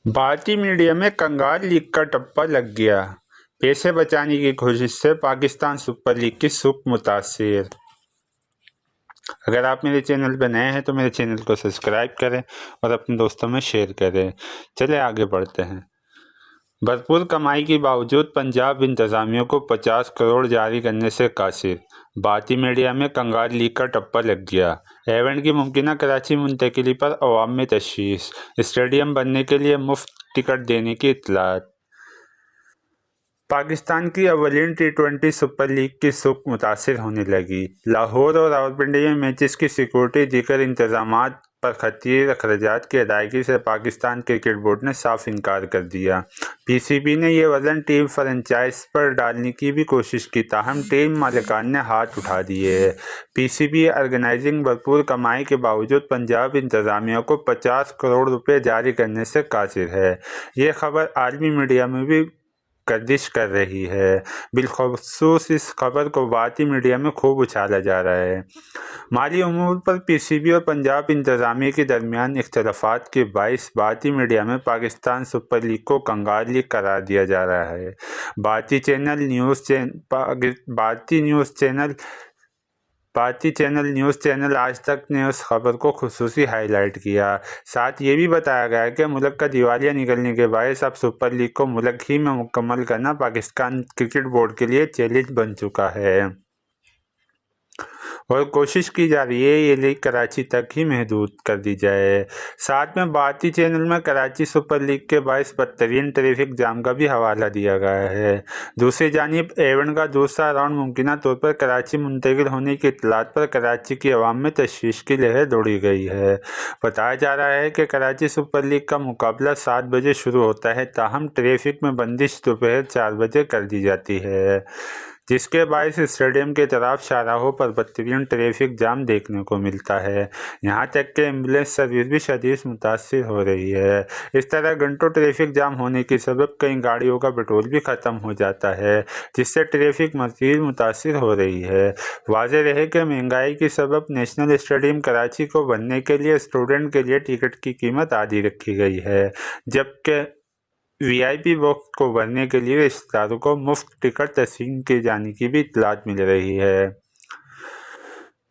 بھارتی میڈیا میں کنگال لیگ کا ٹپا لگ گیا، پیسے بچانے کی کوشش سے پاکستان سپر لیگ کی سوکھ متاثر۔ اگر آپ میرے چینل پہ نئے ہیں تو میرے چینل کو سبسکرائب کریں اور اپنے دوستوں میں شیئر کریں۔ چلے آگے بڑھتے ہیں۔ بھرپور کمائی کے باوجود پنجاب انتظامیہ کو 50 کروڑ جاری کرنے سے قاصر۔ بھارتی میڈیا میں کنگال لیگ کا ٹپا لگ گیا، ایونٹ کی ممکنہ کراچی منتقلی پر عوام میں تشویش، اسٹیڈیم بننے کے لیے مفت ٹکٹ دینے کی اطلاعات۔ پاکستان کی اولین ٹی20 سپر لیگ کی سوکھ متاثر ہونے لگی۔ لاہور اور راولپنڈی میں میچز کی سیکورٹی دیگر انتظامات پر خطیر اخراجات کی ادائیگی سے پاکستان کرکٹ بورڈ نے صاف انکار کر دیا۔ پی سی بی نے یہ وزن ٹیم فرنچائز پر ڈالنے کی بھی کوشش کی، تاہم ٹیم مالکان نے ہاتھ اٹھا دیے۔ پی سی بی آرگنائزنگ بھرپور کمائی کے باوجود پنجاب انتظامیہ کو 50 کروڑ روپے جاری کرنے سے قاصر ہے۔ یہ خبر عالمی میڈیا میں بھی گردش کر رہی ہے، بالخصوص اس خبر کو بھارتی میڈیا میں خوب اچھالا جا رہا ہے۔ مالی امور پر پی سی بی اور پنجاب انتظامیہ کے درمیان اختلافات کے باعث بھارتی میڈیا میں پاکستان سپر لیگ کو کنگال لیگ قرار دیا جا رہا ہے۔ بھارتی نیوز چینل آج تک نے اس خبر کو خصوصی ہائی لائٹ کیا۔ ساتھ یہ بھی بتایا گیا کہ ملک کا دیوالیہ نکلنے کے باعث اب سپر لیگ کو ملک ہی میں مکمل کرنا پاکستان کرکٹ بورڈ کے لیے چیلنج بن چکا ہے اور کوشش کی جا رہی ہے یہ لیگ کراچی تک ہی محدود کر دی جائے۔ ساتھ میں بھارتی چینل میں کراچی سپر لیگ کے باعث بدترین ٹریفک جام کا بھی حوالہ دیا گیا ہے۔ دوسری جانب ایونٹ کا دوسرا راؤنڈ ممکنہ طور پر کراچی منتقل ہونے کی اطلاعات پر کراچی کی عوام میں تشویش کی لہر دوڑی گئی ہے۔ بتایا جا رہا ہے کہ کراچی سپر لیگ کا مقابلہ 7 بجے شروع ہوتا ہے، تاہم ٹریفک میں بندش دوپہر 4 بجے کر دی جاتی ہے، جس کے باعث اسٹیڈیم کے اطراف شاہراہوں پر بدترین ٹریفک جام دیکھنے کو ملتا ہے۔ یہاں تک کہ ایمبولینس سروس بھی شدید متاثر ہو رہی ہے۔ اس طرح گھنٹوں ٹریفک جام ہونے کے سبب کئی گاڑیوں کا پیٹرول بھی ختم ہو جاتا ہے، جس سے ٹریفک مزید متاثر ہو رہی ہے۔ واضح رہے کہ مہنگائی کے سبب نیشنل اسٹیڈیم کراچی کو بننے کے لیے اسٹوڈنٹ کے لیے ٹکٹ کی قیمت آدھی رکھی گئی ہے، جبکہ وی آئی پی باکس کو بھرنے کے لیے رشتہ داروں کو مفت ٹکٹ تقسیم کیے جانے کی بھی اطلاعات مل رہی ہے۔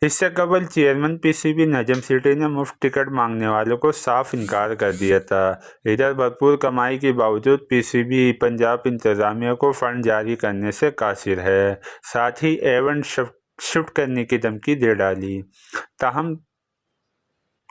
اس سے قبل chairman P C be Najam Sethi نے مفت ٹکٹ مانگنے والوں کو صاف انکار کر دیا تھا۔ ادھر بھرپور کمائی کے باوجود پی سی بی پنجاب انتظامیہ کو فنڈ جاری کرنے سے قاصر ہے، ساتھ ہی ایونٹ شفٹ کرنے کی دھمکی دے ڈالی۔ تاہم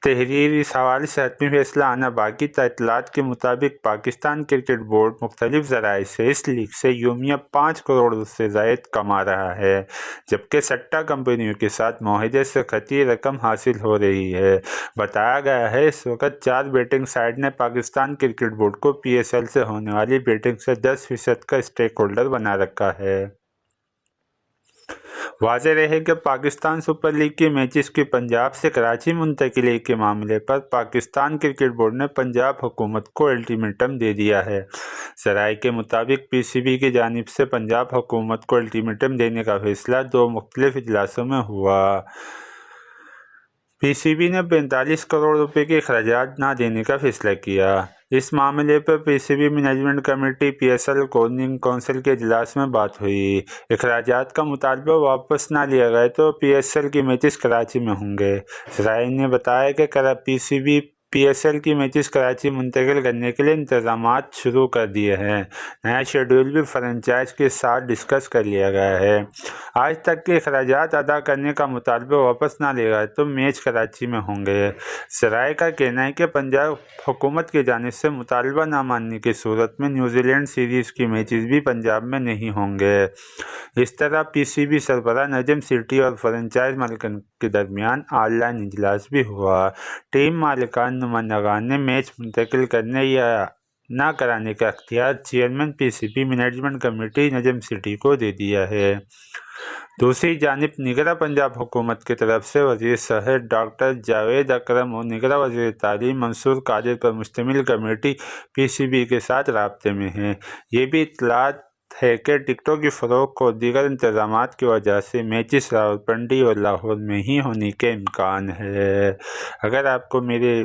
تحریر اس حوالے سے حتمی فیصلہ آنا باقی تھا۔ اطلاعات کے مطابق پاکستان کرکٹ بورڈ مختلف ذرائع سے اس لیگ سے یومیہ 5 کروڑ سے زائد کما رہا ہے، جبکہ سٹہ کمپنیوں کے ساتھ معاہدے سے خطیر رقم حاصل ہو رہی ہے۔ بتایا گیا ہے اس وقت 4 بیٹنگ سائٹ نے پاکستان کرکٹ بورڈ کو پی ایس ایل سے ہونے والی بیٹنگ سے 10% کا اسٹیک ہولڈر بنا رکھا ہے۔ واضح رہے کہ پاکستان سپر لیگ کی میچز کی پنجاب سے کراچی منتقلی کے معاملے پر پاکستان کرکٹ بورڈ نے پنجاب حکومت کو الٹیمیٹم دے دیا ہے۔ ذرائع کے مطابق پی سی بی کی جانب سے پنجاب حکومت کو الٹیمیٹم دینے کا فیصلہ 2 مختلف اجلاسوں میں ہوا۔ پی سی بی نے 45 کروڑ روپے کے اخراجات نہ دینے کا فیصلہ کیا۔ اس معاملے پر P C B management committee P S L governing council کے اجلاس میں بات ہوئی۔ اخراجات کا مطالبہ واپس نہ لیا گیا تو پی ایس ایل کی میچز کراچی میں ہوں گے۔ ذرائع نے بتایا کہ P C B P S L کی میچز کراچی منتقل کرنے کے لیے انتظامات شروع کر دیے ہیں۔ نیا شیڈول بھی فرنچائز کے ساتھ ڈسکس کر لیا گیا ہے۔ آج تک کے اخراجات ادا کرنے کا مطالبہ واپس نہ لے گئے تو میچ کراچی میں ہوں گے۔ ذرائع کا کہنا ہے کہ پنجاب حکومت کی جانب سے مطالبہ نہ ماننے کی صورت میں نیوزی لینڈ سیریز کی میچز بھی پنجاب میں نہیں ہوں گے۔ اس طرح پی سی بی سربراہ نجم سیٹھی اور فرنچائز مالکان کے درمیان آن لائن اجلاس بھی ہوا۔ ٹیم مالکان نمائندگان نے میچ منتقل کرنے یا نہ کرانے کا اختیار chairman P C B management committee Najam Sethi کو دے دیا ہے۔ دوسری جانب نگراں پنجاب حکومت کی طرف سے وزیر صحت ڈاکٹر جاوید اکرم اور نگراں وزیر تعلیم منصور قادر پر مشتمل کمیٹی پی سی بی کے ساتھ رابطے میں ہے۔ یہ بھی اطلاعات ہے کہ ٹکٹوں کی فروخت اور دیگر انتظامات کی وجہ سے میچز راولپنڈی اور لاہور میں ہی ہونے کے امکان ہے۔ اگر آپ کو میرے